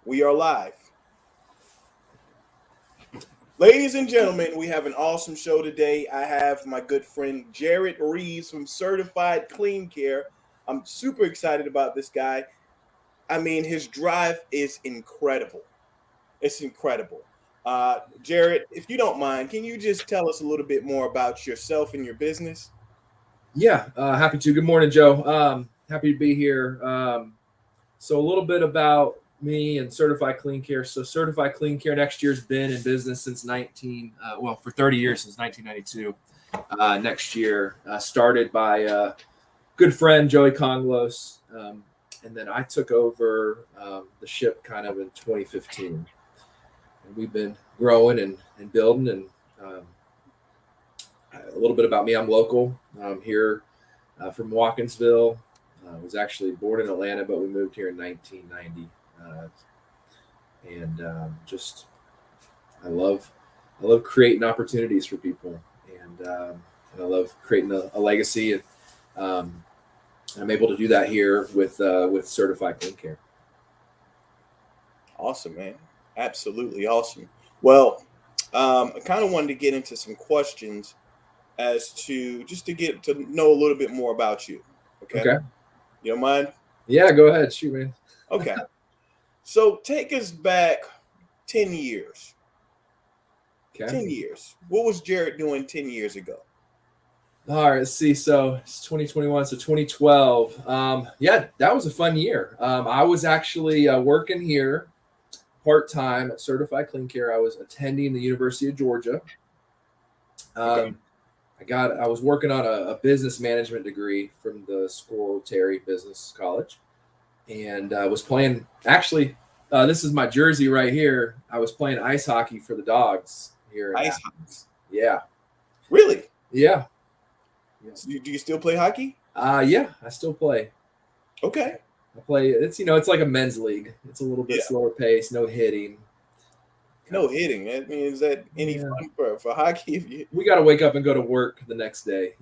We are live. Ladies and gentlemen, we have an awesome show today. I have my good friend Jared Reeves from Certified Clean Care. I'm super excited about this guy. I mean, his drive is incredible. It's incredible. Jared, if you don't mind, can you just tell us a little bit more about yourself and your business? Yeah, happy to. Good morning, Joe. Happy to be here. So a little bit about me and Certified Clean Care. So Certified Clean Care next year's been in business since for 30 years, since 1992. Next year, started by a good friend, Joey Conglos. And then I took over the ship kind of in 2015. And we've been growing and building. And a little bit about me, I'm local. I'm here from Watkinsville. I was actually born in Atlanta, but we moved here in 1990. I love creating opportunities for people, and I love creating a legacy. And I'm able to do that here with Certified Clean Care. Awesome, man. Absolutely awesome. Well, I kind of wanted to get into some questions as to just to get to know a little bit more about you. Okay. You don't mind? Yeah, go ahead. Shoot, man. Okay. So take us back 10 years. Okay. 10 years. What was Jared doing 10 years ago? All right, let's see. So it's 2021, so 2012. Yeah, that was a fun year. I was actually working here part-time at Certified Clean Care. I was attending the University of Georgia. Okay. I was working on a business management degree from the School Terry Business College, and was playing. Actually, this is my jersey right here. I was playing ice hockey for the Dogs here. Ice hockey. Yeah. Really? Yeah. So do you still play hockey? Yeah, I still play. Okay. I play. It's like a men's league. It's a little bit slower pace, no hitting. No hitting. I mean, is that any fun for hockey? We got to wake up and go to work the next day,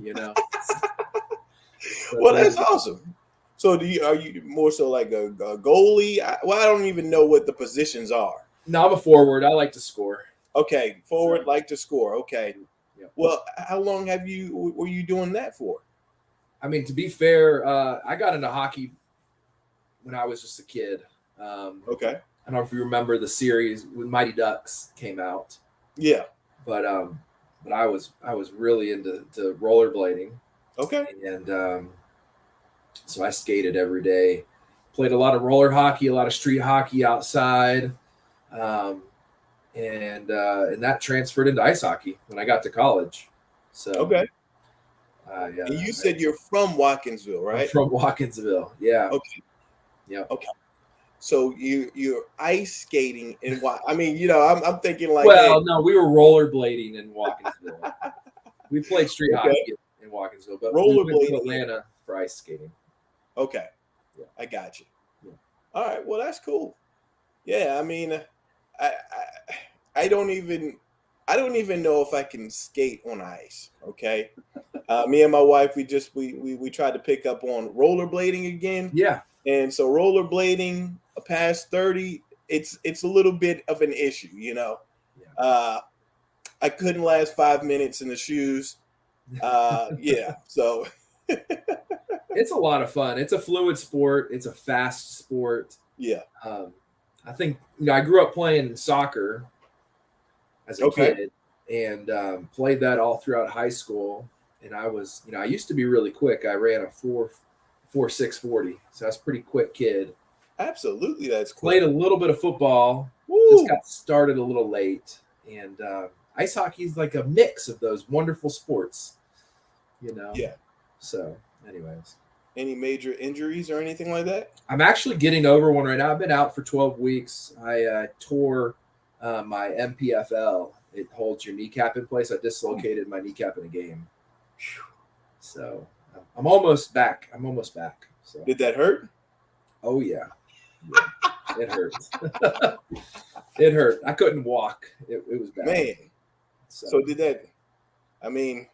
Well, that's awesome. So are you more so like a goalie? I don't even know what the positions are. No, I'm a forward. I like to score. Okay, forward, like to score. Okay. Yeah. Well, how long were you doing that for? I mean, to be fair, I got into hockey when I was just a kid. Okay. I don't know if you remember the series when Mighty Ducks came out. Yeah. But I was really into rollerblading. Okay. And so I skated every day. Played a lot of roller hockey, a lot of street hockey outside. And that transferred into ice hockey when I got to college. So okay. Yeah. And you said you're from Watkinsville, right? I'm from Watkinsville. Yeah. Okay. Yeah. Okay. So you're ice skating in what? I mean, I'm thinking like. Well, no, we were rollerblading in Watkinsville. We played street hockey in Watkinsville, but we went to Atlanta for ice skating. Okay. Yeah. I got you. Yeah. All right. Well, that's cool. Yeah. I mean, I don't even know if I can skate on ice. Okay. Me and my wife, we tried to pick up on rollerblading again. Yeah. And so rollerblading past 30, it's a little bit of an issue, Yeah. I couldn't last 5 minutes in the shoes. Yeah. So it's a lot of fun. It's a fluid sport. It's a fast sport. Yeah. I think I grew up playing soccer as a kid and played that all throughout high school. And I was, I used to be really quick. I ran a 4.640, so I was a pretty quick kid. Absolutely, that's cool. Played a little bit of football. Woo! Just got started a little late, and ice hockey is like a mix of those wonderful sports, Yeah. So, anyways, any major injuries or anything like that? I'm actually getting over one right now. I've been out for 12 weeks. I tore my MPFL. It holds your kneecap in place. I dislocated my kneecap in a game. So I'm almost back. So. Did that hurt? Oh yeah. It hurt. It hurt. I couldn't walk. It was bad. Man. So did that? I mean,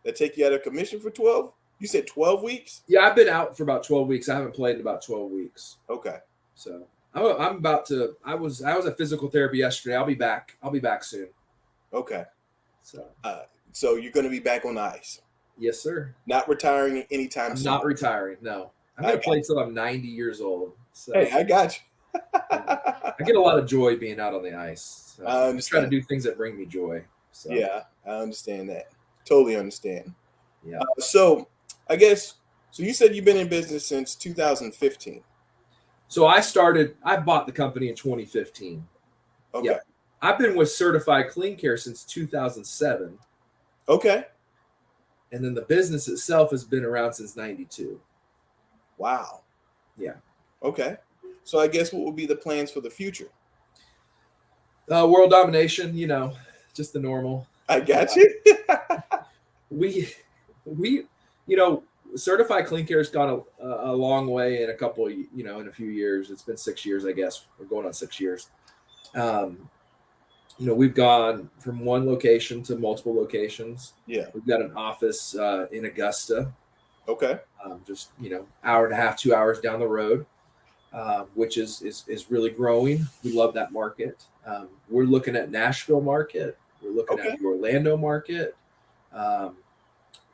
that take you out of commission for 12? You said 12 weeks? Yeah, I've been out for about 12 weeks. I haven't played in about 12 weeks. Okay. So I'm about to. I was at physical therapy yesterday. I'll be back. I'll be back soon. Okay. So So you're going to be back on the ice, yes, sir. not retiring anytime I'm soon. not retiring. No, I'm I gonna got play till I'm 90 years old. So Hey, I got you. yeah. I get a lot of joy being out on the ice. So I I try to understand. do things that bring me joy. So Yeah, I understand that. Totally understand. yeah. So I guess so. You said you've been in business since 2015. So I bought the company in 2015. Okay. Yep. I've been with Certified Clean Care since 2007. Okay. And then the business itself has been around since 92. Wow. Yeah. Okay. So I guess what would be the plans for the future? World domination, just the normal. I got you. We, we, Certified Clean Care has gone a long way in in a few years. It's been 6 years, I guess. We're going on 6 years. We've gone from one location to multiple locations. Yeah. We've got an office in Augusta, Okay. just hour and a half, 2 hours down the road, which is really growing. We love that market. We're looking at Nashville market. We're looking Okay. at the Orlando market.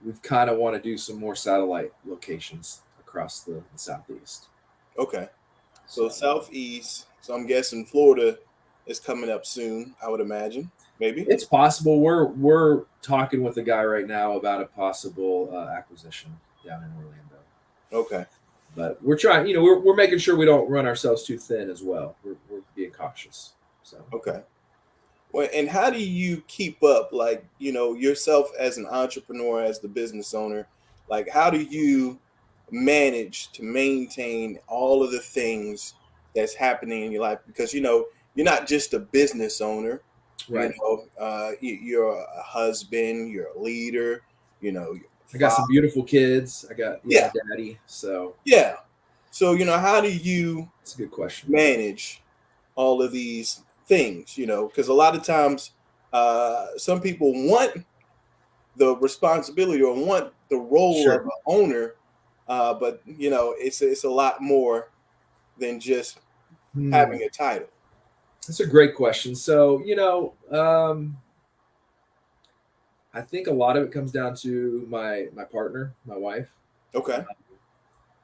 We've kind of want to do some more satellite locations across the Southeast. Okay. So Southeast. So I'm guessing Florida is coming up soon. I would imagine. Maybe. It's possible. We're talking with a guy right now about a possible acquisition down in Orlando. Okay. But we're trying. We're making sure we don't run ourselves too thin as well. We're being cautious. So Okay. Well, and how do you keep up, like, yourself as an entrepreneur, as the business owner? Like, how do you manage to maintain all of the things that's happening in your life? Because, you're not just a business owner, right. you're a husband, you're a leader, you're I got some beautiful kids. I got yeah, a daddy. So yeah. So, how do you it's a good question. manage all of these things, because a lot of times some people want the responsibility or want the role of Sure. an owner, but it's a lot more than just having a title. That's a great question. So, I think a lot of it comes down to my partner, my wife. Okay.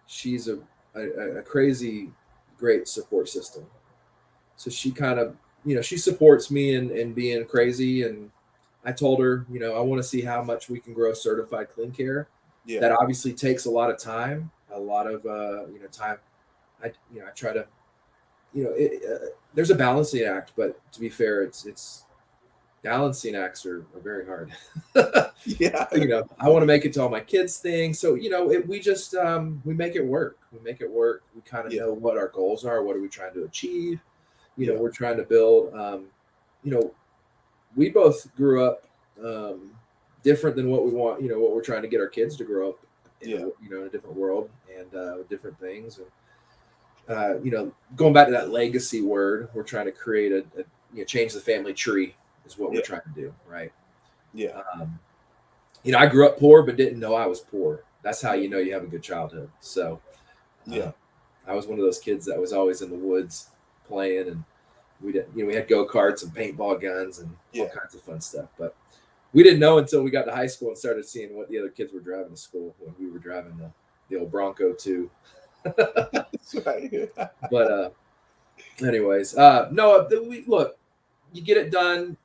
She's a crazy great support system. So she kind of, she supports me in being crazy. And I told her, I want to see how much we can grow Certified Clean Care. Yeah. That obviously takes a lot of time, a lot of time. I try to, there's a balancing act, but to be fair, it's balancing acts are very hard. Yeah. I want to make it to all my kids thing. So, we just, we make it work. We make it work. We kind of Yeah. know what our goals are. What are we trying to achieve? Yeah. We're trying to build, we both grew up different than what we want, what we're trying to get our kids to grow up in, Yeah. in a different world and different things. And, going back to that legacy word, we're trying to create change the family tree is what we're trying to do. Right. Yeah. I grew up poor, but didn't know I was poor. That's how you have a good childhood. So, Yeah. I was one of those kids that was always in the woods playing, and we had go-karts and paintball guns and all kinds of fun stuff. But we didn't know until we got to high school and started seeing what the other kids were driving to school when we were driving the old Bronco too. That's right. But anyways, no, look, you get it done.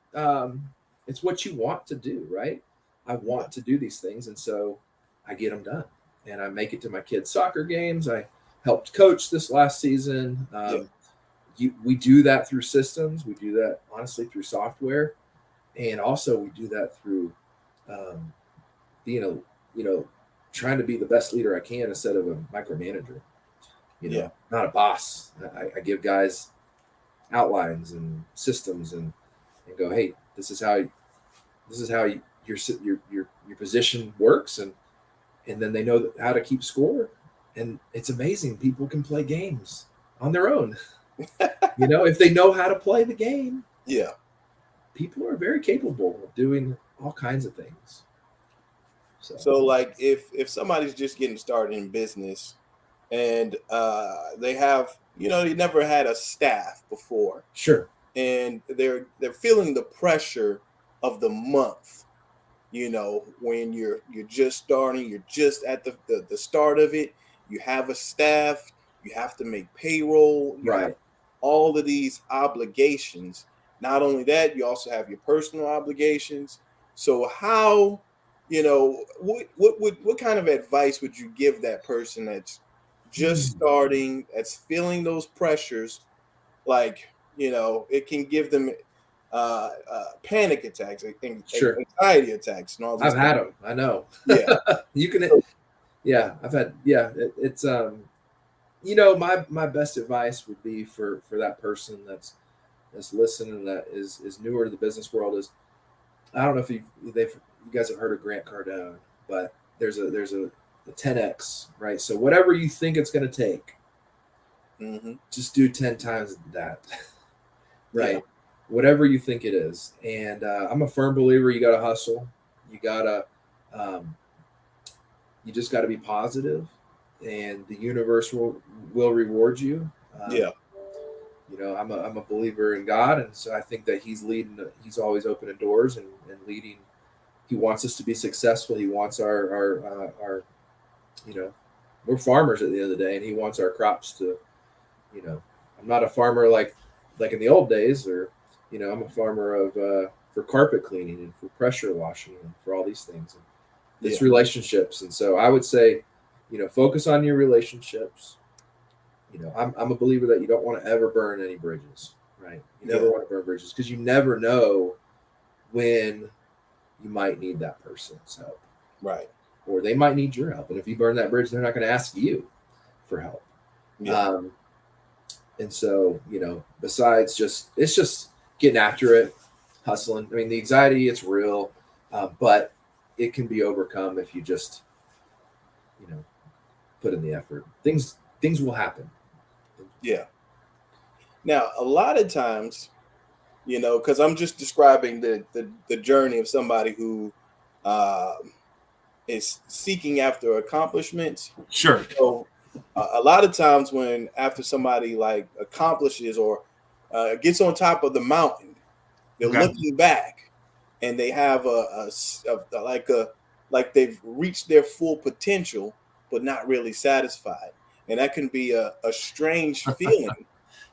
It's what you want to do, right? I want to do these things, and so I get them done, and I make it to my kids' soccer games. I helped coach this last season. We do that through systems. We do that honestly through software, and also we do that through being trying to be the best leader I can instead of a micromanager. Not a boss. I give guys outlines and systems and go, hey, this is how your position works, and then they know how to keep score. And it's amazing. People can play games on their own. If they know how to play the game, people are very capable of doing all kinds of things. So like if somebody's just getting started in business, and they have, they never had a staff before, Sure. and they're feeling the pressure of the month. When you're just starting, you're just at the start of it. You have a staff, you have to make payroll, you have Right. all of these obligations. Not only that, you also have your personal obligations. So how, what kind of advice would you give that person that's just Hmm. starting, that's feeling those pressures? Like, it can give them panic attacks, Sure. anxiety attacks, and all these I've things. had them. I know. Yeah. You can. So, Yeah. I've had. Yeah. It's my best advice would be for that person that's listening, that is newer to the business world, is, I don't know if you guys have heard of Grant Cardone, but there's a 10x, right? So whatever you think it's going to take, mhm. just do 10 times that. Yeah. Right? Whatever you think it is. And I'm a firm believer, you got to hustle. You got to, um, you just got to be positive, and the universe will reward you. Um, Yeah. I'm a believer in God, and so I think that He's leading. He's always opening doors and leading. He wants us to be successful. He wants our you know, we're farmers at the end of the day, and He wants our crops to, you know, I'm not a farmer like in the old days, or, I'm a farmer of for carpet cleaning and for pressure washing and for all these things. And it's Yeah. relationships, and so I would say, focus on your relationships. I'm a believer that you don't want to ever burn any bridges, right? You never Yeah. want to burn bridges, because you never know when you might need that person's help, Right. or they might need your help. And if you burn that bridge, they're not going to ask you for help. Yeah. Um, And so, besides it's just getting after it, hustling. I mean, the anxiety, it's real, but it can be overcome if you just, you know, put in the effort. Things will happen. Yeah. Now, a lot of times, because I'm just describing the journey of somebody who um, is seeking after accomplishments. Sure. So a lot of times when after somebody like accomplishes or gets on top of the mountain, they're Okay. looking back and they have like they've reached their full potential, but not really satisfied. And that can be a strange feeling,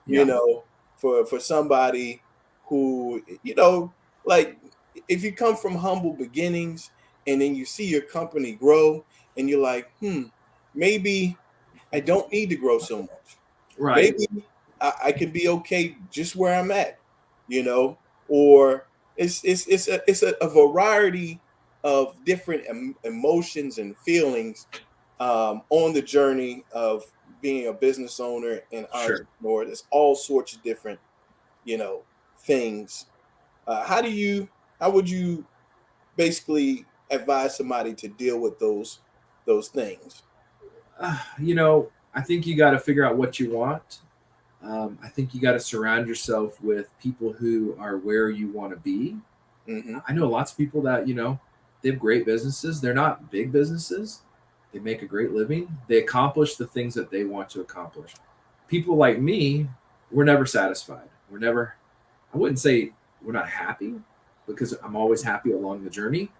you Yeah. know, for somebody who, like if you come from humble beginnings and then you see your company grow and you're like, maybe I don't need to grow so much. Right. Maybe I can be okay just where I'm at, you know, or it's a variety of different emotions and feelings on the journey of being a business owner and Sure. entrepreneur. There's all sorts of different, you know, things. How would you basically advise somebody to deal with those things? I think you got to figure out what you want. I think you got to surround yourself with people who are where you want to be. Hmm. I know lots of people that, they have great businesses. They're not big businesses. They make a great living. They accomplish the things that they want to accomplish. People like me, we're never satisfied. We're never, I wouldn't say we're not happy, because I'm always happy along the journey,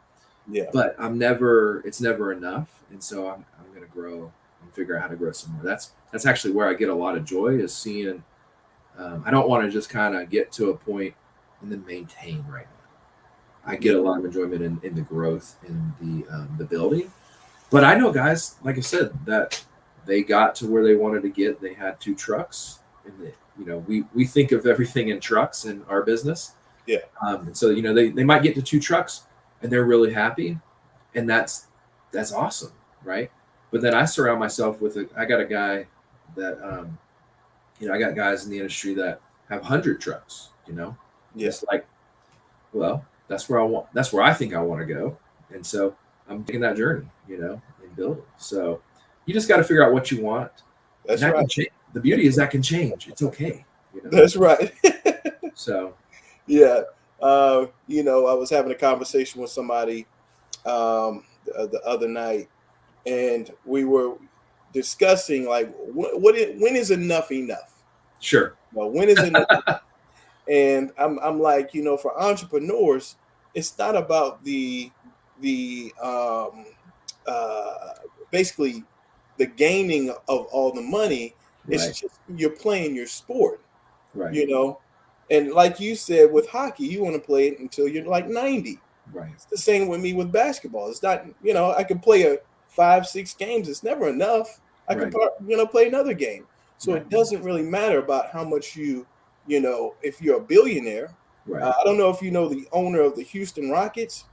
Yeah, but it's never enough. And so I'm going to grow and figure out how to grow some more. That's actually where I get a lot of joy, is seeing, I don't want to just kind of get to a point and then maintain right now. I get yeah, a lot of enjoyment in the growth, in the building. But I know guys, like I said, that they got to where they wanted to get. They had two trucks, and we think of everything in trucks in our business. yeah, And so they might get to two trucks and they're really happy, and that's awesome, right? But then I surround myself with I got a guy that I got guys in the industry that have 100 trucks, and yeah. it's like, well, that's where I think I want to go. And so I'm taking that journey, and building. So you just got to figure out what you want, and That's that right. can change. The beauty is that can change. It's okay. That's right. So Yeah. I was having a conversation with somebody the other night, and we were discussing like when is enough enough? Sure. Well, when is enough? And I'm like, for entrepreneurs, it's not about the uh basically the gaining of all the money. It's Right. just you're playing your sport, Right. you know. And like you said with hockey, you want to play it until you're like 90. Right. It's the same with me with basketball. It's not, I can play a 5, 6 games. It's never enough. I can, Right. play another game. So Right. it doesn't really matter about how much if you're a billionaire. Right. I don't know if you know the owner of the Houston Rockets.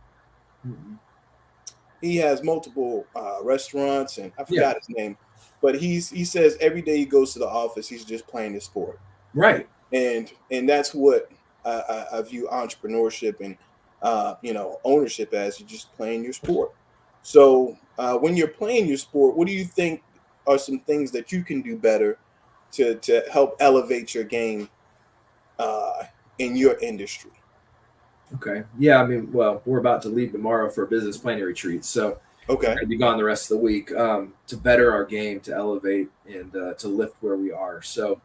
Mhm. He has multiple restaurants, and I Yeah. forgot his name, but he says every day he goes to the office, he's just playing his sport, Right. and that's what I view entrepreneurship and ownership as. You're just playing your sport. So when you're playing your sport, what do you think are some things that you can do better to help elevate your game uh, in your industry? Okay. Yeah. I mean, well, we're about to leave tomorrow for a business planning retreat, so we're Okay. going to be gone the rest of the week to better our game, to elevate, and to lift where we are. So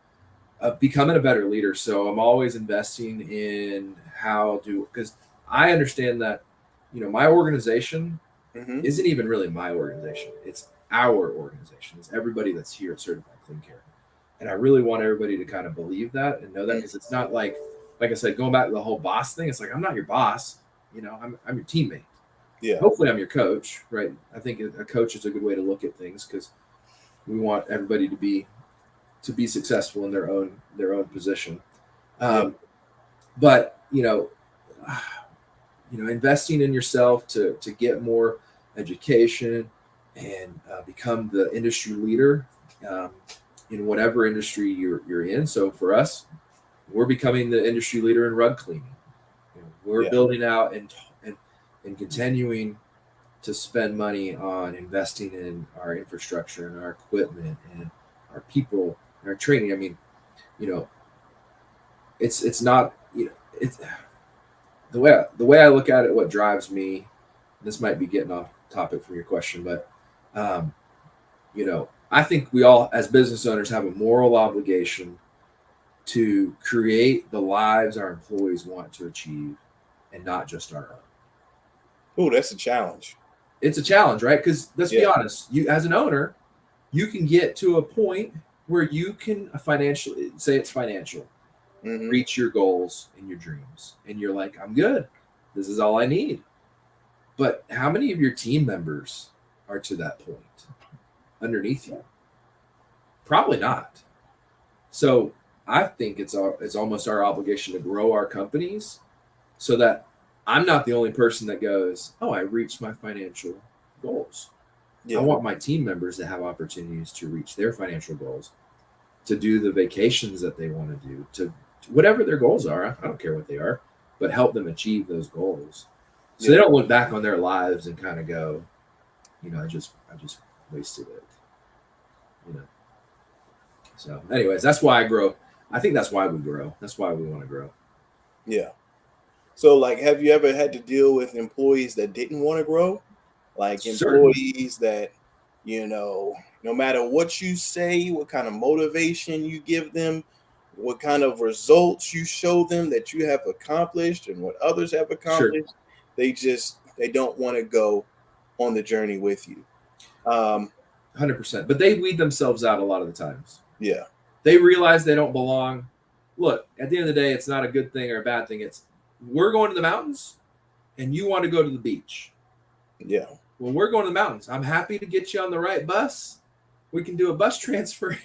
becoming a better leader. So I'm always investing in because I understand that, my organization Hmm. isn't even really my organization. It's our organization. It's everybody that's here at Certified Clean Care. And I really want everybody to kind of believe that and know that, because it's not like I said, going back to the whole boss thing, it's like, I'm not your boss. I'm your teammate. Yeah. Hopefully I'm your coach, right? I think a coach is a good way to look at things, because we want everybody to be successful in their own position. Yeah. But investing in yourself to get more education and become the industry leader um, in whatever industry you're in. So for us, we're becoming the industry leader in rug cleaning. We're Yeah. building out and continuing to spend money on investing in our infrastructure and our equipment and our people and our training. I mean, you know, it's not it's the way I look at it. What drives me, this might be getting off topic from your question, but um, I think we all as business owners have a moral obligation to create the lives our employees want to achieve, and not just our own. Oh, that's a challenge. It's a challenge, right? Because let's be Yeah. honest, you as an owner, you can get to a point where you can financially, say it's financial, Hmm. reach your goals and your dreams, and you're like, I'm good, this is all I need. But how many of your team members are to that point underneath you? Probably not. So I think it's almost our obligation to grow our companies so that I'm not the only person that goes, oh, I reached my financial goals. I Yeah. want my team members to have opportunities to reach their financial goals, to do the vacations that they want to do, to whatever their goals are. I don't care what they are, but help them achieve those goals. So they Yeah. don't look back on their lives and kind of go, I just wasted it. You know. So, anyways, that's why I grow. I think that's why we grow. That's why we want to grow. Yeah. So, like, have you ever had to deal with employees that didn't want to grow? Like Certainly. employees that, no matter what you say, what kind of motivation you give them, what kind of results you show them that you have accomplished and what others have Sure. accomplished, they don't want to go on the journey with you. 100%. But they weed themselves out a lot of the times. Yeah. They realize they don't belong. Look, at the end of the day, it's not a good thing or a bad thing. It's we're going to the mountains and you want to go to the beach. Yeah. Well, we're going to the mountains. I'm happy to get you on the right bus. We can do a bus transfer,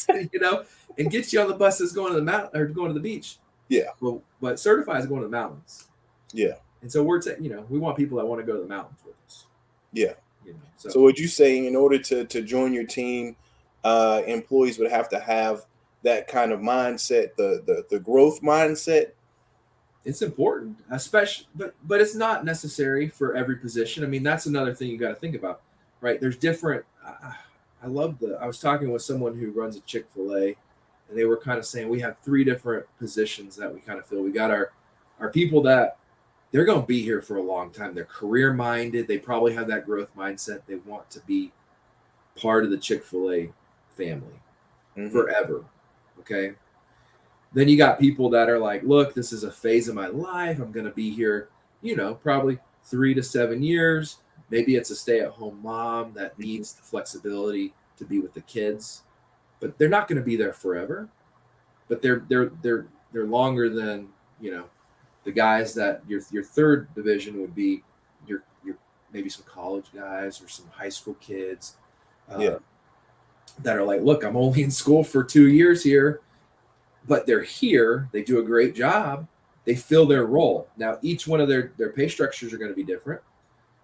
and get you on the bus that's going to the mountain or going to the beach. Yeah. Well, but certified is going to the mountains. Yeah. And so we want people that want to go to the mountains with us. Yeah. So So, would you say in order to join your team, employees would have to have that kind of mindset, the growth mindset? it's important, especially, but it's not necessary for every position. I mean, that's another thing you got to think about, right? There's different. I was talking with someone who runs a Chick-fil-A, and they were kind of saying we have three different positions that we kind of feel. We got our people that they're going to be here for a long time. They're career minded. They probably have that growth mindset. They want to be part of the Chick-fil-A family Mm-hmm. forever. Okay. Then you got people that are like, look, this is a phase of my life. I'm going to be here, probably 3 to 7 years. Maybe it's a stay-at-home mom that needs the flexibility to be with the kids, but they're not going to be there forever. But they're longer than the guys that your third division would be your maybe some college guys or some high school kids that are like, look, I'm only in school for 2 years here, but they're here. They do a great job. They fill their role. Now, each one of their pay structures are going to be different.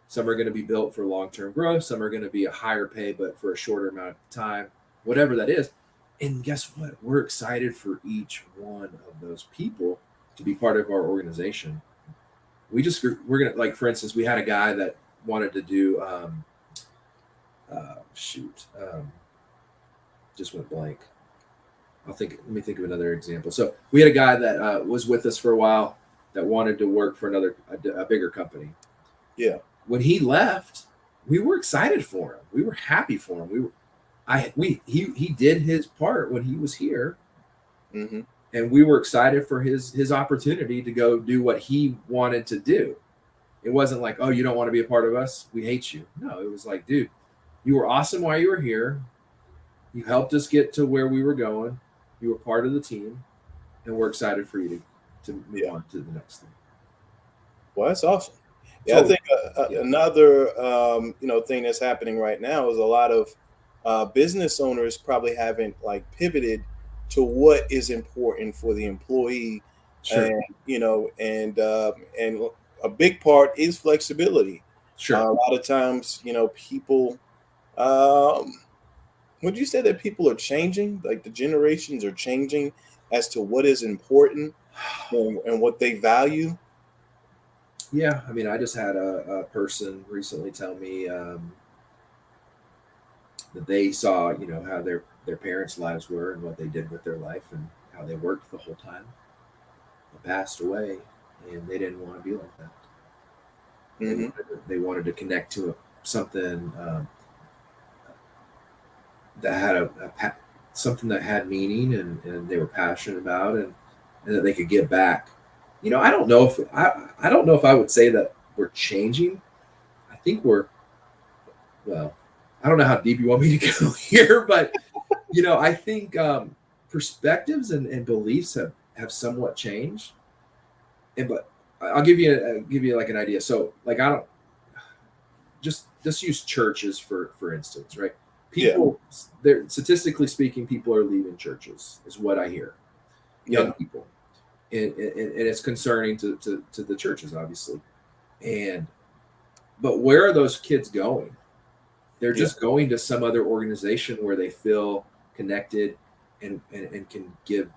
Some are going to be built for long-term growth. Some are going to be a higher pay, but for a shorter amount of time, whatever that is. And guess what? We're excited for each one of those people to be part of our organization. We're going to, like, for instance, we had a guy that wanted to do, just went blank. Let me think of another example. So we had a guy that was with us for a while that wanted to work for a bigger company. Yeah. When he left, we were excited for him. We were happy for him. He did his part when he was here, and we were excited for his opportunity to go do what he wanted to do. It wasn't like, oh, you don't want to be a part of us, we hate you. No, it was like, dude, you were awesome while you were here. You helped us get to where we were going. You were part of the team, and we're excited for you to move on to the next thing. Well, that's awesome. Yeah, so, I think another thing that's happening right now is a lot of business owners probably haven't pivoted to what is important for the employee, sure. and a big part is flexibility. Sure. A lot of times, people. Would you say that people are changing? Like the generations are changing as to what is important and what they value? Yeah, I mean, I just had a person recently tell me that they saw, how their parents' lives were and what they did with their life and how they worked the whole time. They passed away, and they didn't want to be like that. They wanted to connect to something that had something that had meaning and they were passionate about and that they could give back. I don't know if I would say that we're changing. I think I don't know how deep you want me to go here, but I think perspectives and beliefs have somewhat changed. But I'll give you like an idea. So like I don't just use churches for instance, right? People, they're statistically speaking, people are leaving churches, is what I hear. Young people. And it's concerning to the churches, obviously. But where are those kids going? They're just going to some other organization where they feel connected and can give.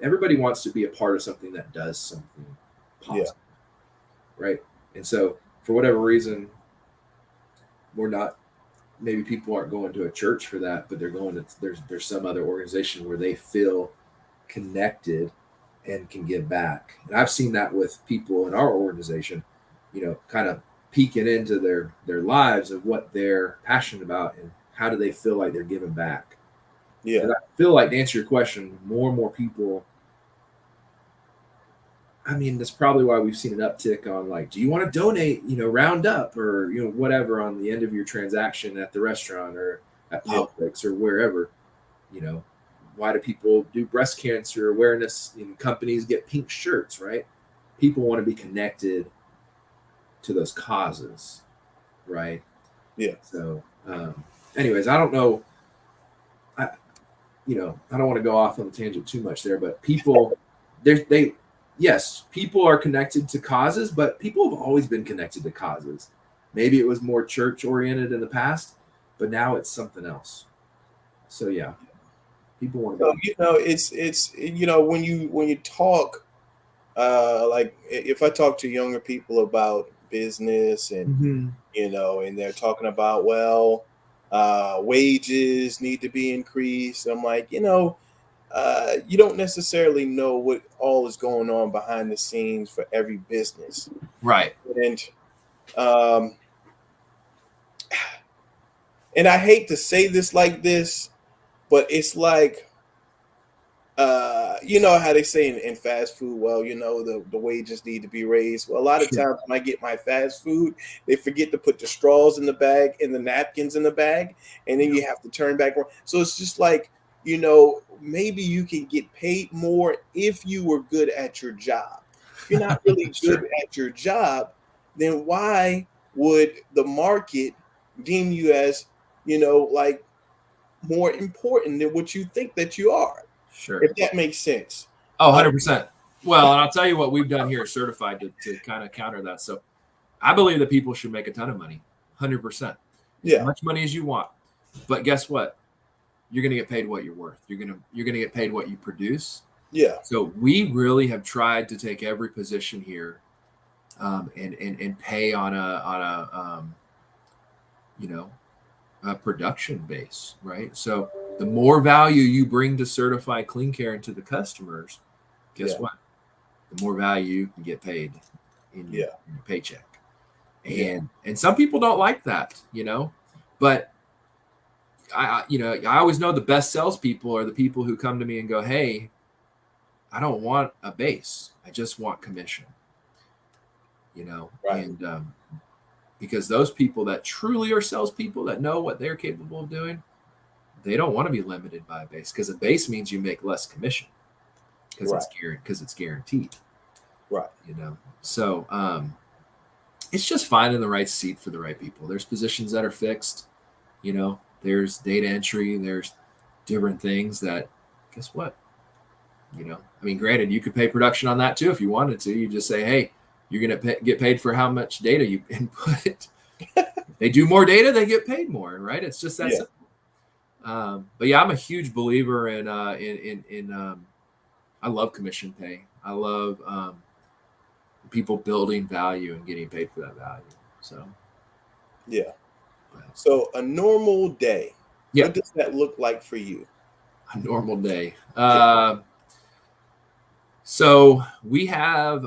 Everybody wants to be a part of something that does something positive, right? And so, for whatever reason, we're not. Maybe people aren't going to a church for that, but they're going to. There's some other organization where they feel connected and can give back. And I've seen that with people in our organization, kind of peeking into their lives of what they're passionate about and how do they feel like they're giving back. Yeah. And I feel like, to answer your question, more and more people, I mean, that's probably why we've seen an uptick on like, do you want to donate, round up or, whatever on the end of your transaction at the restaurant or at Publix or wherever, why do people do breast cancer awareness? Companies get pink shirts, right? People want to be connected to those causes, right? Yeah. So, anyways, I don't know. I don't want to go off on the tangent too much there, but people, yes, people are connected to causes, but people have always been connected to causes. Maybe it was more church oriented in the past, but now it's something else. So yeah. People want to it's when you talk like if I talk to younger people about business and and they're talking about wages need to be increased, I'm like, you don't necessarily know what all is going on behind the scenes for every business, right? And and I hate to say this like this, but it's like, you know how they say in fast food, well, you know, the wages need to be raised. Well, a lot of Sure. times when I get my fast food, they forget to put the straws in the bag and the napkins in the bag, and then Yeah. you have to turn back around. So it's just like, you know, maybe you can get paid more if you were good at your job. If you're not really good Sure. at your job, then why would the market deem you as, you know, like more important than what you think that you are? Sure. If that makes sense. Oh, Uh, 100%. Well, and I'll tell you what we've done here at Certified to kind of counter that. So I believe that people should make a ton of money, 100%, as yeah, much money as you want. But guess what? You're going to get paid what you're worth. You're going to get paid what you produce. yeah, So we really have tried to take every position here, and pay on a you know a production base, right? So the more value you bring to Certified Clean Care and to the customers, guess yeah, what? The more value you can get paid yeah, in your paycheck. yeah, And some people don't like that, but I always know the best salespeople are the people who come to me and go, "Hey, I don't want a base. I just want commission." right, And because those people that truly are salespeople that know what they're capable of doing, they don't want to be limited by a base, because a base means you make less commission because right, it's guaranteed. right, So it's just finding the right seat for the right people. There's positions that are fixed. There's data entry. There's different things that, guess what? I mean, granted, you could pay production on that too if you wanted to. You just say, hey, you're going to get paid for how much data you input. If they do more data, they get paid more, right? It's just that yeah, simple. But yeah, I'm a huge believer in I love commission pay. I love people building value and getting paid for that value. So, yeah. but, So a normal day, yeah, what does that look like for you? a normal day. Yeah, So we have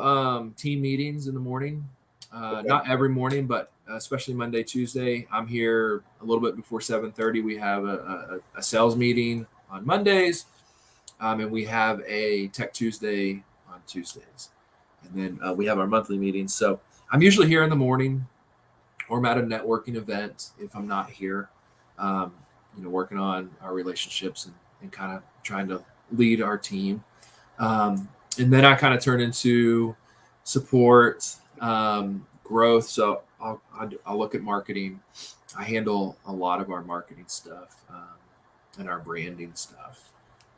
team meetings in the morning. okay, Not every morning, but especially Monday, Tuesday. I'm here a little bit before 7:30. We have a sales meeting on Mondays, and we have a Tech Tuesday on Tuesdays, and then we have our monthly meetings. So I'm usually here in the morning, or I'm at a networking event if I'm not here. Um, working on our relationships and kind of trying to lead our team. And then I kind of turn into support, growth. So I'll look at marketing. I handle a lot of our marketing stuff, and our branding stuff.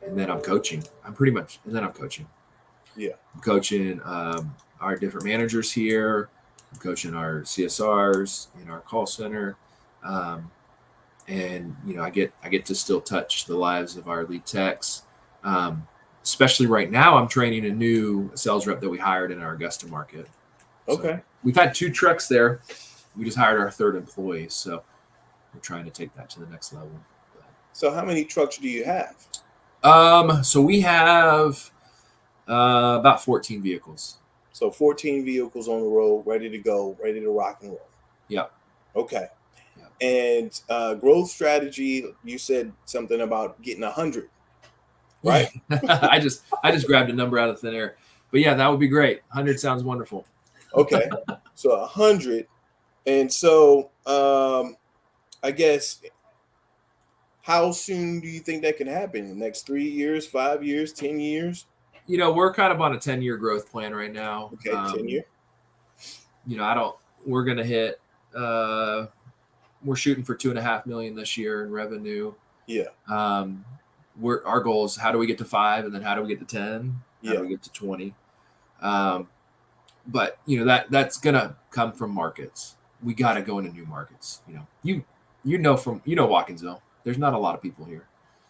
And then I'm coaching. And then I'm coaching. yeah, I'm coaching our different managers here. I'm coaching our CSRs in our call center. Um, and I get to still touch the lives of our lead techs. Especially right now, I'm training a new sales rep that we hired in our Augusta market. So okay. we've had 2 trucks there. We just hired our 3rd employee, so we're trying to take that to the next level. So how many trucks do you have? So we have about 14 vehicles. So 14 vehicles on the road, ready to go, ready to rock and roll. Yeah. Okay. Yeah. And growth strategy, you said something about getting 100, right? I just grabbed a number out of thin air, but yeah, that would be great. 100 sounds wonderful. Okay. So 100. And so I guess, how soon do you think that can happen? In the next 3 years, 5 years, 10 years? We're kind of on a 10-year growth plan right now. Okay, 10 years. We're going to hit, we're shooting for 2.5 million this year in revenue. Yeah. Our goal is, how do we get to 5, and then how do we get to 10? How do we get to 20? But that's going to come from markets. We got to go into new markets. Watkinsville, there's not a lot of people here.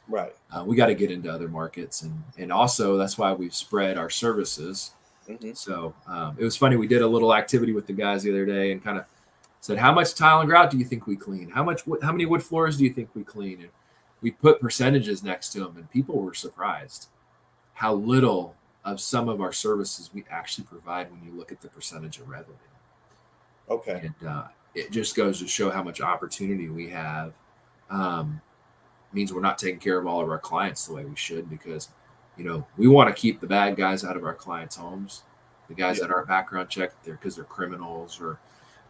Right. We got to get into other markets, and also that's why we've spread our services. Mm-hmm. So it was funny. We did a little activity with the guys the other day and kind of said, how much tile and grout do you think we clean? How many wood floors do you think we clean? And we put percentages next to them, and people were surprised how little of some of our services we actually provide when you look at the percentage of revenue. Okay. And it just goes to show how much opportunity we have means we're not taking care of all of our clients the way we should, because, we want to keep the bad guys out of our clients' homes, the guys that aren't background checked there because they're criminals or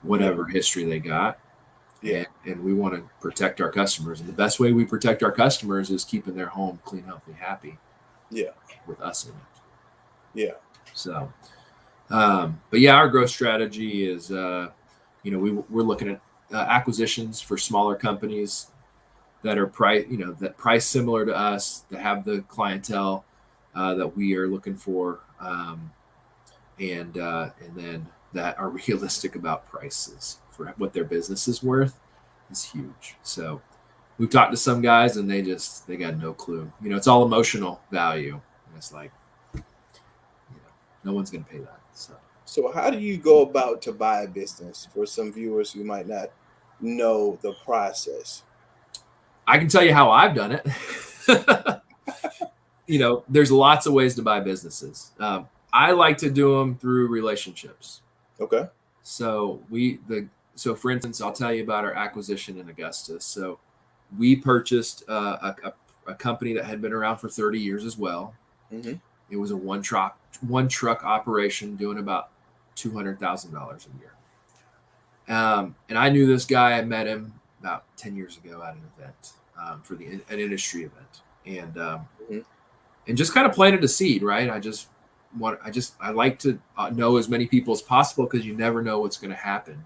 whatever history they got. Yeah. And we want to protect our customers. And the best way we protect our customers is keeping their home clean, healthy, happy. Yeah. With us in it. Yeah. So, but yeah, our growth strategy is, we're looking at acquisitions for smaller companies that are price similar to us, that have the clientele that we are looking for, and then that are realistic about prices for what their business is worth is huge. So we've talked to some guys and they got no clue. It's all emotional value. And it's like, no one's going to pay that. So how do you go about to buy a business for some viewers who might not know the process? I can tell you how I've done it. There's lots of ways to buy businesses. I like to do them through relationships. Okay. So for instance, I'll tell you about our acquisition in Augusta. So we purchased a company that had been around for 30 years as well. Mm-hmm. It was a one truck operation doing about $200,000 a year. And I knew this guy. I met him about 10 years ago at an event for an industry event, and just kind of planted a seed, right? I like to know as many people as possible, because you never know what's going to happen.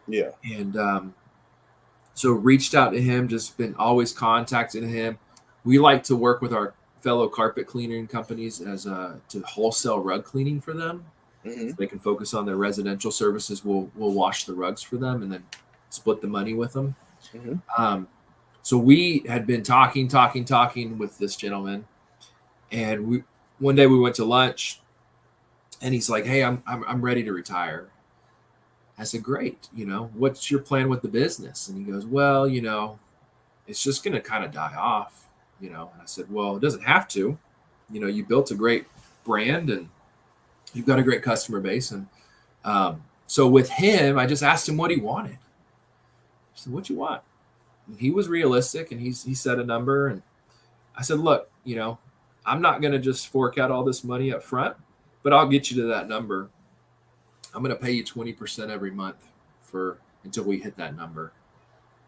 Yeah. And so reached out to him, just been always contacting him. We like to work with our fellow carpet cleaning companies to wholesale rug cleaning for them. Mm-hmm. So they can focus on their residential services. We'll wash the rugs for them and then split the money with them. Mm-hmm. So we had been talking with this gentleman, and one day we went to lunch, and he's like, "Hey, I'm ready to retire." I said, "Great. What's your plan with the business?" And he goes, "Well, it's just going to kind of die off, And I said, "Well, it doesn't have to. You built a great brand and you've got a great customer base." And so with him, I just asked him what he wanted. I said, "What you want?" And he was realistic, and he said a number. And I said, "Look, I'm not going to just fork out all this money up front, but I'll get you to that number. I'm going to pay you 20% every month until we hit that number."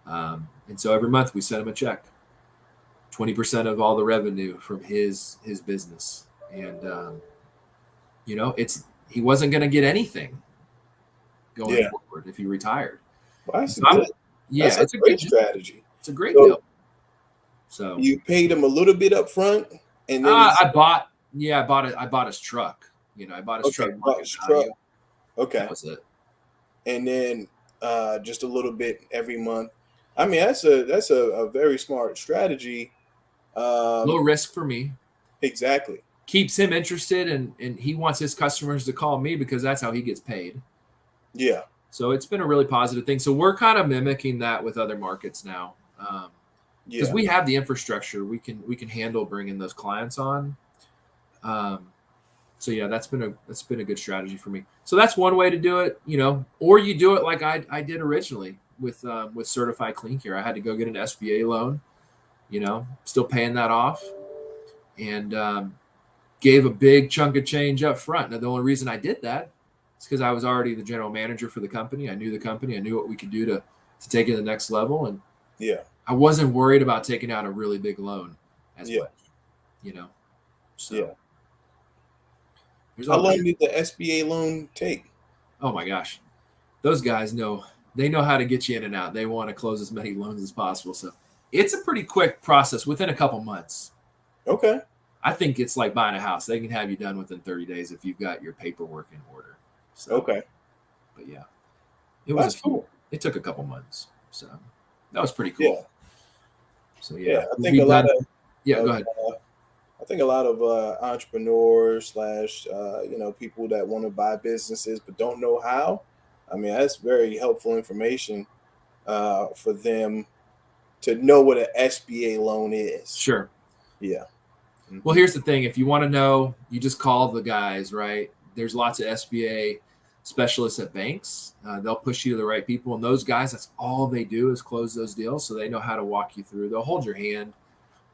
And so every month we sent him a check, 20% of all the revenue from his business. And, he wasn't going to get anything going forward if he retired. Well, that's a great strategy. It's a great deal. So you paid him a little bit up front, and then I bought his truck. I bought his truck. Okay. That was it. And then just a little bit every month. I mean, that's a very smart strategy. Low risk for me. Exactly. Keeps him interested, and he wants his customers to call me because that's how he gets paid. Yeah. So it's been a really positive thing. So we're kind of mimicking that with other markets now, because we have the infrastructure. We can handle bringing those clients on. So yeah, that's been a good strategy for me. So that's one way to do it, or you do it like I did originally with Certified Clean Care. I had to go get an SBA loan, still paying that off, and gave a big chunk of change up front. Now, the only reason I did that is because I was already the general manager for the company. I knew the company. I knew what we could do to take it to the next level. And I wasn't worried about taking out a really big loan as much, So how long did the SBA loan take? Oh my gosh. Those guys know how to get you in and out. They want to close as many loans as possible. So it's a pretty quick process within a couple months. Okay. I think it's like buying a house. They can have you done within 30 days if you've got your paperwork in order. So, okay. But yeah, that's cool. It took a couple months. So that was pretty cool. Yeah. So yeah, I think go ahead. I think a lot of entrepreneurs / people that want to buy businesses but don't know how. I mean, that's very helpful information for them to know what an SBA loan is. Sure. Yeah. Mm-hmm. Well, here's the thing. If you want to know, you just call the guys, right? There's lots of SBA specialists at banks. They'll push you to the right people, and those guys, that's all they do is close those deals. So they know how to walk you through. They'll hold your hand.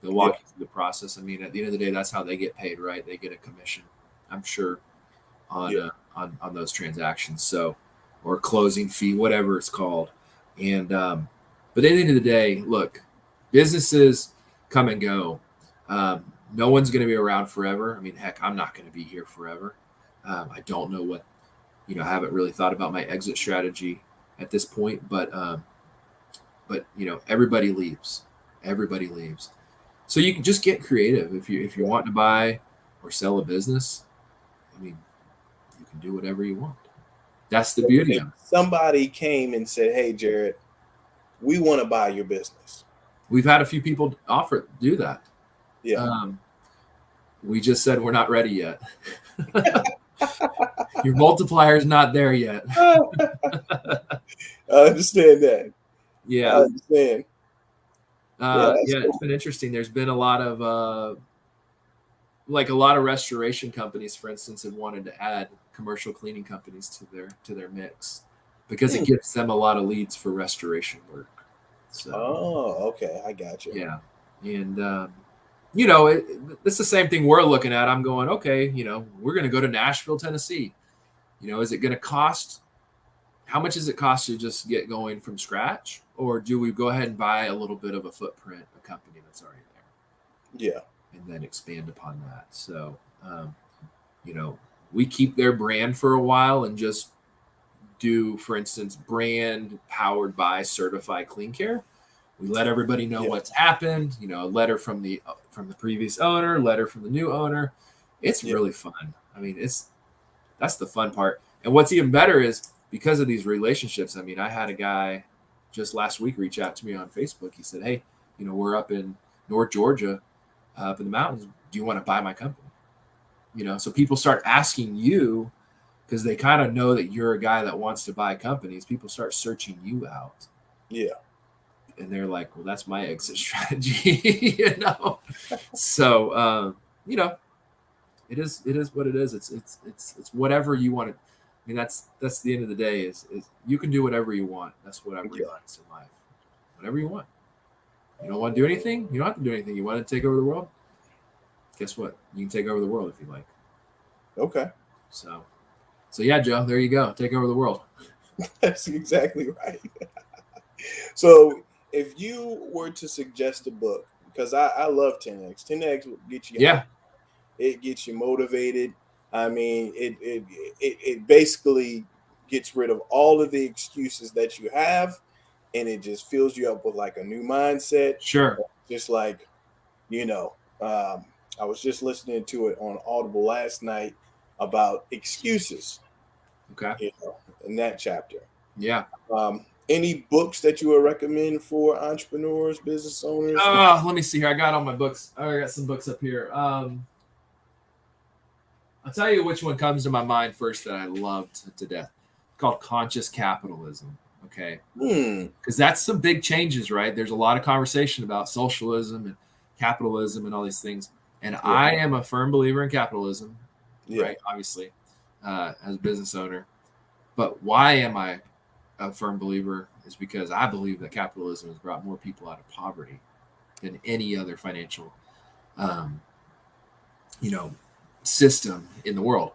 They'll walk you through the process. I mean, at the end of the day, that's how they get paid, right? They get a commission, I'm sure, on those transactions. So, or closing fee, whatever it's called. And but at the end of the day, look, businesses come and go. No one's going to be around forever. I mean, heck, I'm not going to be here forever. I don't know what, I haven't really thought about my exit strategy at this point, but everybody leaves. Everybody leaves. So you can just get creative. If you want to buy or sell a business, I mean, you can do whatever you want. That's the beauty of it. Somebody came and said, "Hey, Jared, we want to buy your business." We've had a few people do that. Yeah. We just said we're not ready yet. Your multiplier is not there yet. I understand that. Yeah. I understand. It's been interesting. There's been a lot of restoration companies, for instance, have wanted to add commercial cleaning companies to their mix because it gives them a lot of leads for restoration work. So, okay, I got you. Yeah, and it's the same thing we're looking at. I'm going, okay, we're going to go to Nashville, Tennessee. Is it going to cost? How much does it cost to just get going from scratch, or do we go ahead and buy a little bit of a footprint, a company that's already there? Yeah, and then expand upon that. So, we keep their brand for a while and just do, for instance, brand powered by Certified Clean Care. We let everybody know what's happened. A letter from the previous owner, letter from the new owner. It's really fun. I mean, that's the fun part. And what's even better is because of these relationships. I mean, I had a guy just last week reach out to me on Facebook. He said, "Hey, we're up in North Georgia, up in the mountains. Do you want to buy my company?" So people start asking you because they kind of know that you're a guy that wants to buy companies. People start searching you out. Yeah. And they're like, well, that's my exit strategy, So, it is what it is. It's whatever you want to. I mean, that's the end of the day is you can do whatever you want. That's what I've realized in life. Whatever you want. You don't want to do anything? You don't have to do anything. You want to take over the world? Guess what? You can take over the world if you like. Okay. So yeah, Joe, there you go. Take over the world. That's exactly right. So if you were to suggest a book, because I love 10X. 10X will get you hyped. It gets you motivated. I mean, it basically gets rid of all of the excuses that you have, and it just fills you up with like a new mindset. Sure. Just like, I was just listening to it on Audible last night about excuses. Okay. In that chapter. Yeah. Any books that you would recommend for entrepreneurs, business owners? Let me see here. I got all my books. I got some books up here. I'll tell you which one comes to my mind first that I loved to death. It's called Conscious Capitalism. Okay. Because that's some big changes, right? There's a lot of conversation about socialism and capitalism and all these things. And I am a firm believer in capitalism, right? Obviously, as a business owner. But why am I a firm believer is because I believe that capitalism has brought more people out of poverty than any other financial, system in the world.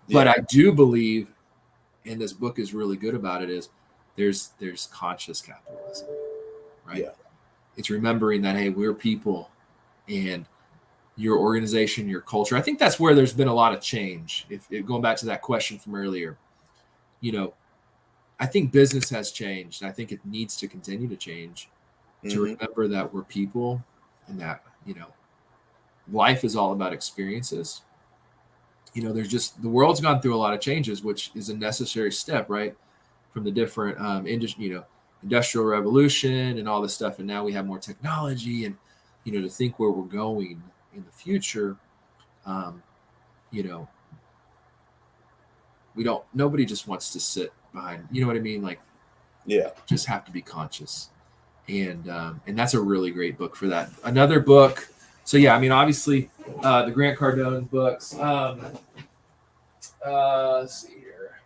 But I do believe, and this book is really good about it, is there's conscious capitalism, right? Yeah. It's remembering that, hey, we're people, and your organization, your culture. I think that's where there's been a lot of change. If going back to that question from earlier, I think business has changed. And I think it needs to continue to change to remember that we're people and that, life is all about experiences. There's just, the world's gone through a lot of changes, which is a necessary step, right? From the different industrial revolution and all this stuff. And now we have more technology and, to think where we're going in the future, nobody just wants to sit behind, you know what I mean? Like, just have to be conscious. And that's a really great book for that. Another book. So yeah, I mean, obviously the Grant Cardone books, let's see here.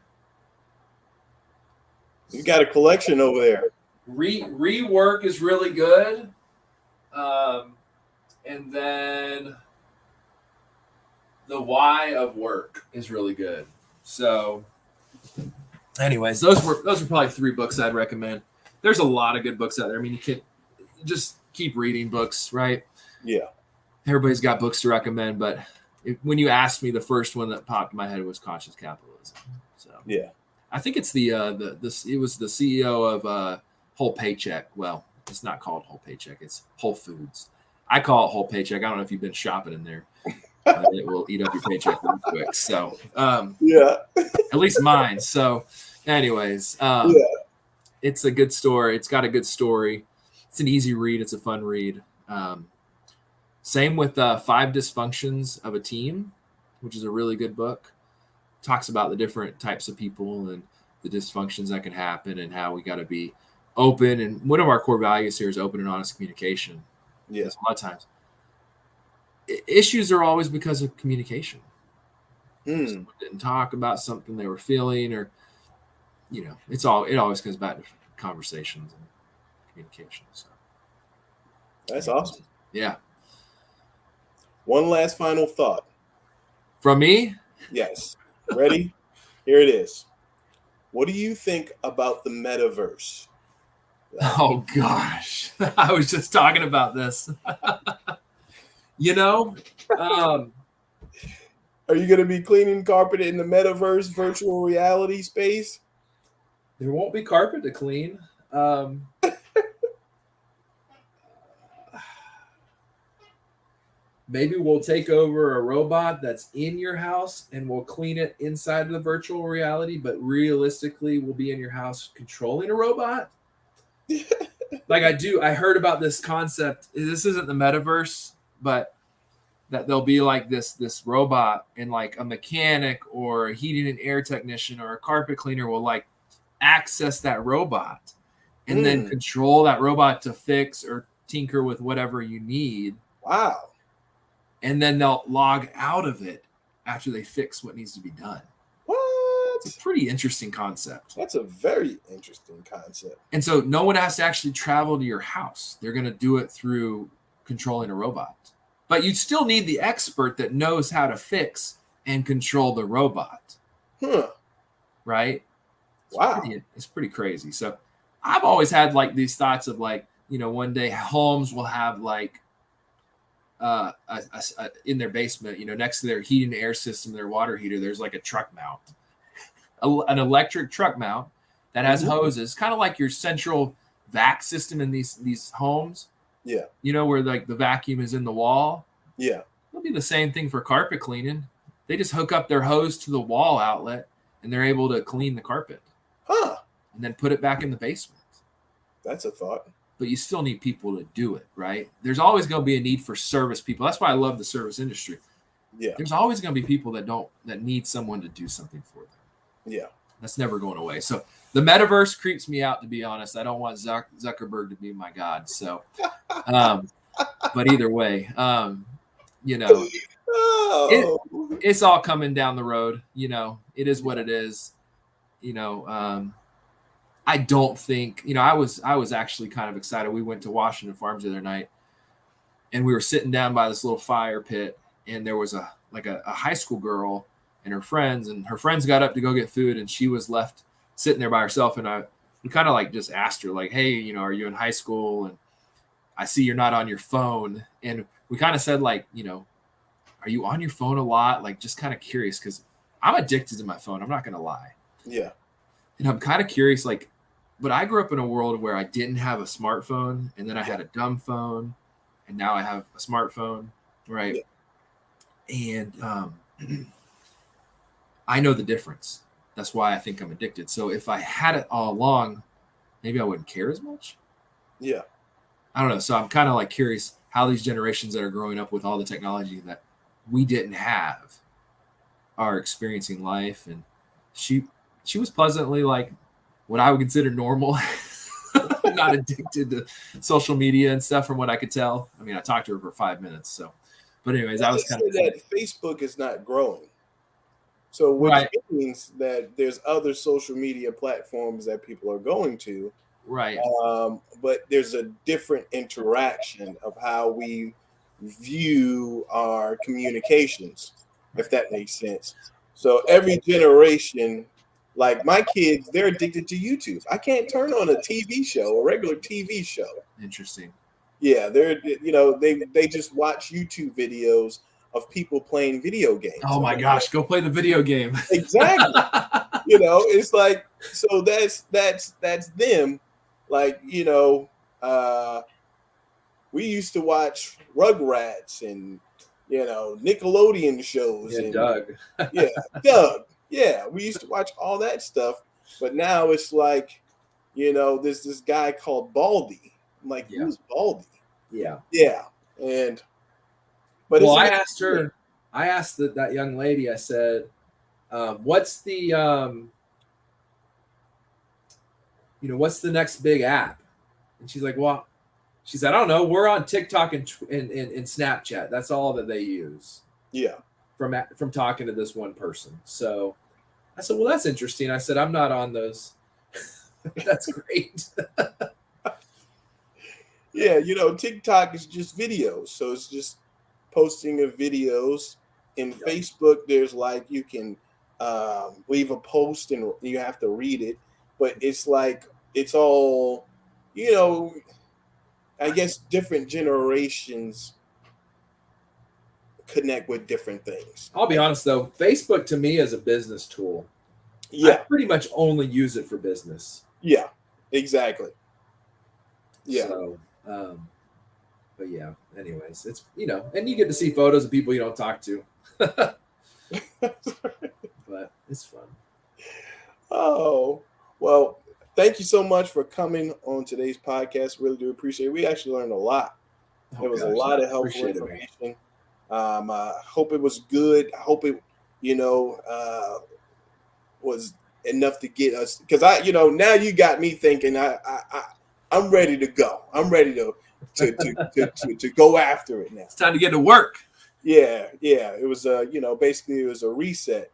You got a collection over there. Rework is really good. And then the Why of Work is really good. So anyways, those were probably 3 books I'd recommend. There's a lot of good books out there. I mean, you can just keep reading books, right? Yeah. Everybody's got books to recommend, but when you asked me, the first one that popped in my head was Conscious Capitalism. So yeah, I think it's it was the CEO of Whole Paycheck. Well, it's not called Whole Paycheck; it's Whole Foods. I call it Whole Paycheck. I don't know if you've been shopping in there. It will eat up your paycheck real quick. So yeah, at least mine. So, anyways, it's a good story. It's got a good story. It's an easy read. It's a fun read. Same with 5 Dysfunctions of a Team, which is a really good book. Talks about the different types of people and the dysfunctions that can happen and how we got to be open. And one of our core values here is open and honest communication. Yeah. Because a lot of times issues are always because of communication. Someone didn't talk about something they were feeling, or it always comes back to conversations and communication. So that's awesome. Yeah. One last final thought from me. Yes. Ready? Here it is. What do you think about the metaverse? Oh gosh, I was just talking about this. Are you going to be cleaning carpet in the metaverse virtual reality space? There won't be carpet to clean. Maybe we'll take over a robot that's in your house and we'll clean it inside of the virtual reality, but realistically we'll be in your house controlling a robot. I heard about this concept. This isn't the metaverse, but that there'll be like this robot, and like a mechanic or a heating and air technician or a carpet cleaner will like access that robot and then control that robot to fix or tinker with whatever you need. Wow. And then they'll log out of it after they fix what needs to be done. What? It's a pretty interesting concept. That's a very interesting concept. And so no one has to actually travel to your house. They're going to do it through controlling a robot. But you still need the expert that knows how to fix and control the robot. Right? Wow. It's pretty crazy. So I've always had like these thoughts of like, one day homes will have like in their basement, next to their heating and air system, their water heater, there's like a truck mount, an electric truck mount that has hoses, kind of like your central vac system in these homes. Yeah. Where like the vacuum is in the wall. Yeah. It'll be the same thing for carpet cleaning. They just hook up their hose to the wall outlet and they're able to clean the carpet. And then put it back in the basement. That's a thought. But you still need people to do it, right? There's always going to be a need for service people. That's why I love the service industry. Yeah. There's always going to be people that need someone to do something for them. Yeah. That's never going away. So the metaverse creeps me out, to be honest. I don't want Zuckerberg to be my god. So, but either way, it's all coming down the road. It is what it is. I don't think, I was actually kind of excited. We went to Washington Farms the other night and we were sitting down by this little fire pit, and there was a high school girl and her friends got up to go get food, and she was left sitting there by herself. And we kind of like just asked her like, hey, are you in high school? And I see you're not on your phone. And we kind of said like, are you on your phone a lot? Like, just kind of curious, because I'm addicted to my phone. I'm not going to lie. Yeah. And I'm kind of curious, like, but I grew up in a world where I didn't have a smartphone, and then I had a dumb phone, and now I have a smartphone, right? Yeah. And I know the difference. That's why I think I'm addicted. So if I had it all along, maybe I wouldn't care as much. Yeah. I don't know. So I'm kind of like curious how these generations that are growing up with all the technology that we didn't have are experiencing life. And she was pleasantly like what I would consider normal, not addicted to social media and stuff from what I could tell. I mean, I talked to her for 5 minutes. So, but anyways, I was kind of that Facebook is not growing. So, which Right. means that there's other social media platforms that people are going to, Right. but there's a different interaction of how we view our communications, if that makes sense. So every generation, like my kids, they're addicted to YouTube. I can't turn on a TV show, a regular TV show. Interesting. Yeah, they just watch YouTube videos of people playing video games. Oh I'm my like, gosh, go play the video game. exactly. It's like, so that's them. Like, uh we used to watch Rugrats and Nickelodeon shows Yeah, and Doug. yeah, Doug. Yeah, we used to watch all that stuff, but now it's like, there's this guy called Baldy. I'm like, Yeah. who's Baldy? Yeah. Yeah, and but Well, it's I amazing. asked her, I asked that young lady, I said, what's the, what's the next big app? And she's like, well, she said, I don't know. We're on TikTok and Snapchat. That's all that they use Yeah, from talking to this one person. So I said, well, that's interesting. I said, I'm not on those. That's great. yeah. TikTok is just videos, so it's just posting of videos. In Yep. Facebook, there's like you can leave a post and you have to read it, but it's like it's all, I guess different generations connect with different things. I'll be honest though, Facebook to me is a business tool. I Yeah, pretty much only use it for business. yeah, exactly. Yeah, So, but yeah, anyways, it's, and you get to see photos of people you don't talk to, but it's fun. Oh, well, thank you so much for coming on today's podcast. Really do appreciate it. We actually learned a lot. Oh, There was a gosh, lot I of helpful appreciate it, man. information. I hope it was good. I hope it, was enough to get us, because now you got me thinking. I'm ready to go. I'm ready to go after it now. It's time to get to work. Yeah. It was basically it was a reset.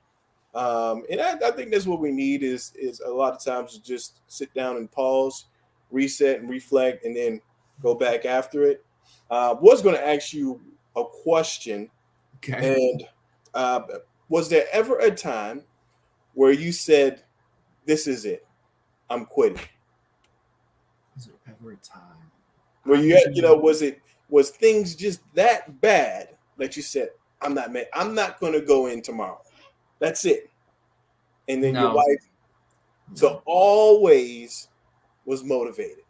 And I think that's what we need is a lot of times to just sit down and pause, reset and reflect, and then go back after it. Was going to ask you a question, Okay. and was there ever a time where you said, "This is it, I'm quitting"? Is there ever a time Where was things just that bad that you said, I'm not going to go in tomorrow. That's it." And then your No. wife, so always was motivated.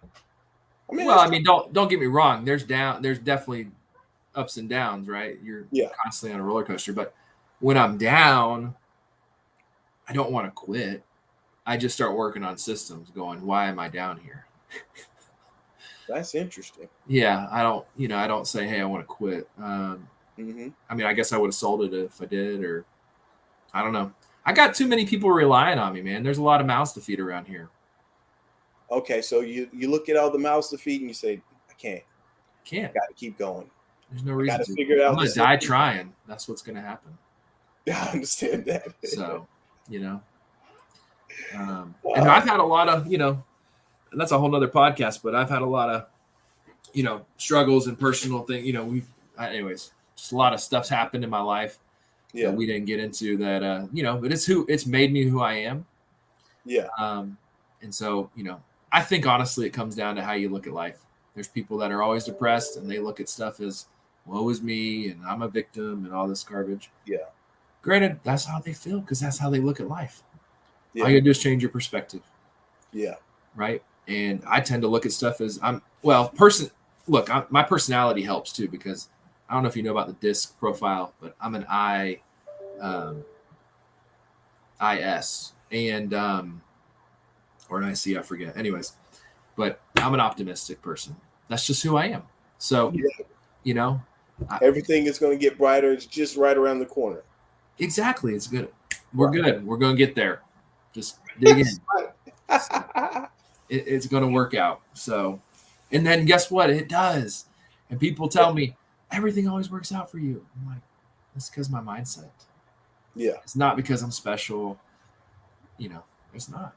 Well, I mean, don't get me wrong. There's definitely ups and downs, right? You're constantly on a roller coaster. But when I'm down, I don't want to quit. I just start working on systems, going, why am I down here? That's interesting. Yeah, I don't say, hey, I want to quit. I mean, I guess I would have sold it if I did, or I don't know. I got too many people relying on me, man. There's a lot of mouths to feed around here. Okay, so you look at all the mouths to feed and you say, I can't. Can't. Got to keep going. There's no reason to. Figure it out. I'm going to die trying. That's what's going to happen. I understand that. So, and I've had a lot of, and that's a whole nother podcast, but I've had a lot of, struggles and personal things, anyways, just a lot of stuff's happened in my life. Yeah. That we didn't get into that, but it's made me who I am. Yeah. And so, I think honestly, it comes down to how you look at life. There's people that are always depressed and they look at stuff as woe is me and I'm a victim and all this garbage. Yeah. Granted, that's how they feel because that's how they look at life. Yeah. All you gotta do is change your perspective. Yeah. Right. And I tend to look at stuff as my personality helps too, because I don't know if you know about the DISC profile, but I'm an IS and or an IC, I forget. Anyways, but I'm an optimistic person. That's just who I am. So, everything is going to get brighter. It's just right around the corner. Exactly. It's good. We're good. We're going to get there. Just dig in. It's going to work out. So, and then guess what? It does. And people tell me everything always works out for you. I'm like, that's because my mindset. Yeah. It's not because I'm special. It's not.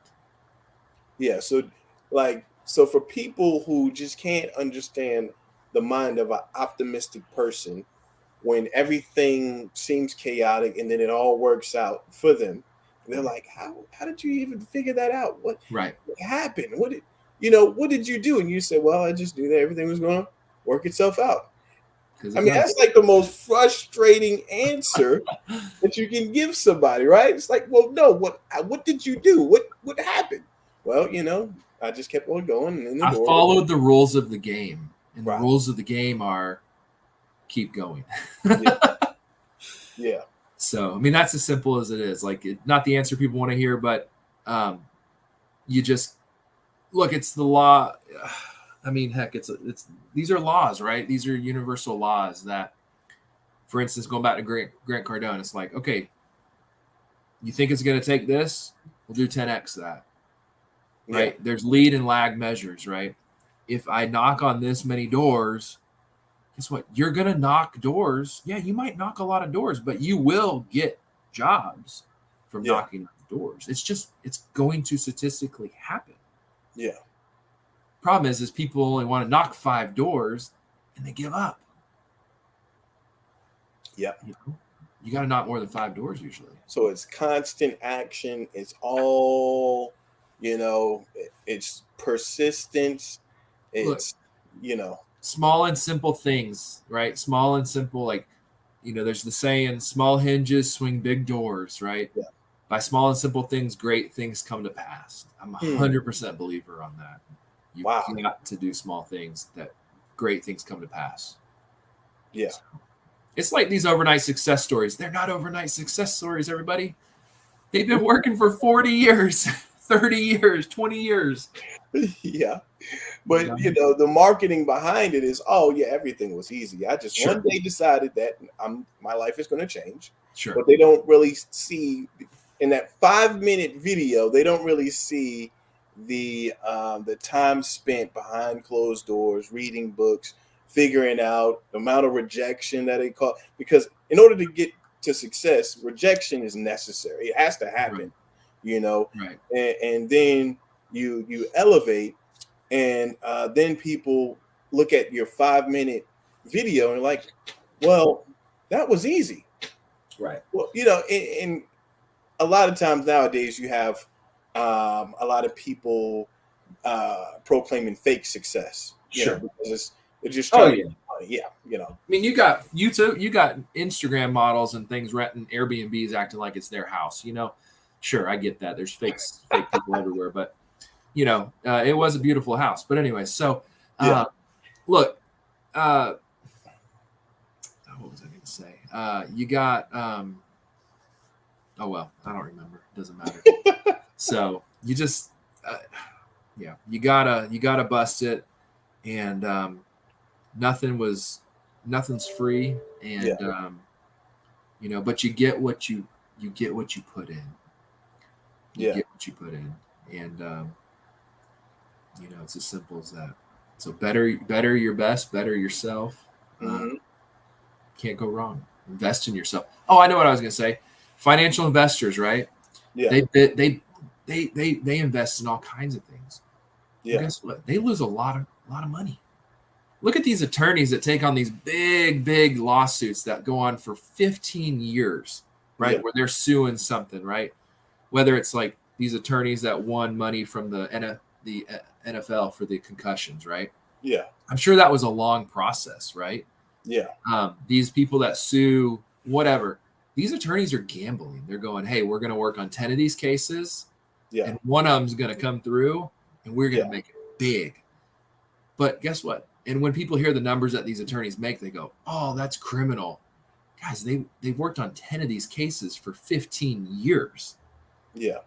Yeah. So for people who just can't understand the mind of an optimistic person, when everything seems chaotic and then it all works out for them, they're like, how did you even figure that out? Right. What happened? What did you do? And you said, well, I just knew that everything was going to work itself out. Because I it mean, does. that's like the most frustrating answer that you can give somebody, right? It's like, well, no, what did you do? What happened? Well, I just kept on going and then the I door. followed the rules of the game, and the Right. rules of the game are keep going. Yeah. Yeah. So, I mean, that's as simple as it is. Like, not the answer people want to hear, but you just look. It's the law. I mean, heck, it's these are laws, right? These are universal laws that, for instance, going back to Grant Cardone, it's like, okay, you think it's going to take this? We'll do 10x that, right? Yeah. There's lead and lag measures, right? If I knock on this many doors, guess what? You're going to knock doors. Yeah, you might knock a lot of doors, but you will get jobs from Yeah. knocking on doors. It's going to statistically happen. Yeah. Problem is people only want to knock 5 doors and they give up. Yeah. You got to knock more than 5 doors usually. So it's constant action. It's all, it's persistence. Look, It's, small and simple things, right? Small and simple, like, there's the saying, small hinges swing big doors, right? Yeah. By small and simple things, great things come to pass. I'm 100% believer on that. You got to do small things that great things come to pass. Yeah. So, it's like these overnight success stories. They're not overnight success stories, everybody. They've been working for 40 years, 30 years, 20 years. Yeah. But the marketing behind it is, oh yeah, everything was easy. I just one day decided that my life is going to change. Sure. But they don't really see in that 5-minute video. They don't really see the time spent behind closed doors, reading books, figuring out the amount of rejection that it caused. Because in order to get to success, rejection is necessary. It has to happen, Right. And then you elevate. And then people look at your 5-minute video and like, well, that was easy. Right. Well, and a lot of times nowadays you have a lot of people proclaiming fake success. Sure. Because they're just trying to get money. Yeah. I mean, you got Instagram models and things renting Airbnbs acting like it's their house. Sure, I get that. There's fake people everywhere, but it was a beautiful house. But anyway, so look, what was I going to say? You got, oh well, I don't remember. It doesn't matter. So you just, you gotta bust it, and nothing's free, and but you get what you put in. You get what you put in, and it's as simple as that. So better your best, better yourself. Can't go wrong. Invest in yourself. Oh, I know what I was going to say. Financial investors, right? Yeah. They invest in all kinds of things. Yeah. And guess what? They lose a lot of money. Look at these attorneys that take on these big lawsuits that go on for 15 years, right? Yeah. Where they're suing something, right? Whether it's like these attorneys that won money from the NFL for the concussions, right? Yeah. I'm sure that was a long process, right? Yeah. These people that sue, whatever, these attorneys are gambling. They're going, hey, we're going to work on 10 of these cases, and one of them's going to come through, and we're going to make it big. But guess what? And when people hear the numbers that these attorneys make, they go, oh, that's criminal. Guys, they've worked on 10 of these cases for 15 years. Yeah.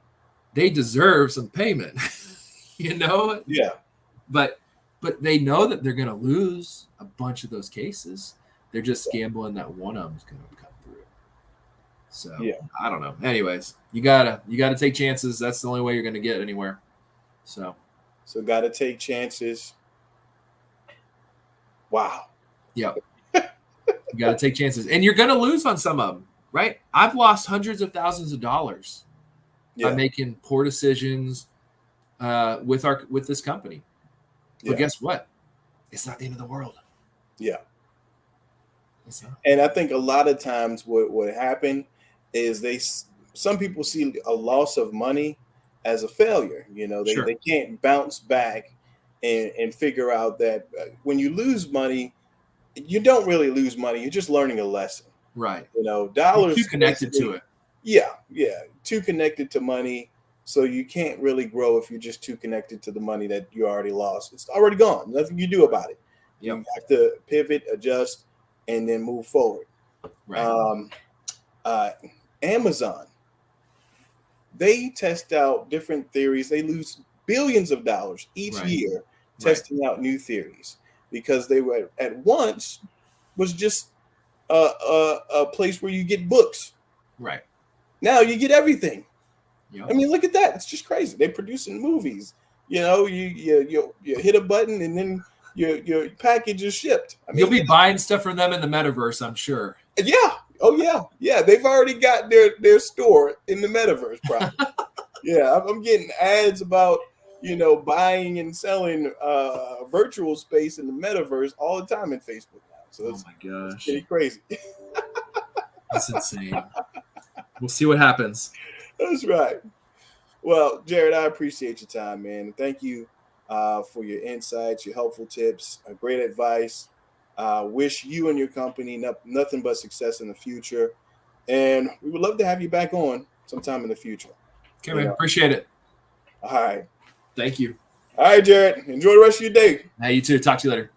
They deserve some payment, Yeah. But they know that they're going to lose a bunch of those cases. They're just gambling that one of them's going to come through. So I don't know. Anyways, you gotta take chances. That's the only way you're going to get anywhere. So gotta take chances. Wow. Yeah. You got to take chances, and you're going to lose on some of them. right? I've lost hundreds of thousands of dollars by Yeah. making poor decisions with this company. But Yeah. guess what? It's not the end of the world. Yeah. It's not. And I think a lot of times what happened is some people see a loss of money as a failure. You know, Sure. they can't bounce back and figure out that when you lose money, you don't really lose money. You're just learning a lesson. Right. You know, You're dollars too connected to it. Yeah, yeah, too connected to money. So you can't really grow if you're just too connected to the money that you already lost. It's already gone. Nothing you do about it. Yep. You have to pivot, adjust, and then move forward. Right. Uh, Amazon, they test out different theories. They lose billions of dollars each Right. year testing out new theories because they were at once was just a place where you get books. Right. Now you get everything. Yep. I mean, look at that. It's just crazy. They're producing movies. You know, you hit a button and then your package is shipped. I mean, you'll be buying stuff from them in the metaverse, I'm sure. Yeah. Oh yeah. Yeah. They've already got their store in the metaverse, probably. Yeah. I'm getting ads about, buying and selling virtual space in the metaverse all the time in Facebook now. So Oh my gosh. it's pretty crazy. That's insane. We'll see what happens. That's right. Well, Jared, I appreciate your time, man. Thank you for your insights, your helpful tips, great advice. Wish you and your company nothing but success in the future. And we would love to have you back on sometime in the future. Okay, man. Appreciate it. All right. Thank you. All right, Jared. Enjoy the rest of your day. Hey, you too. Talk to you later.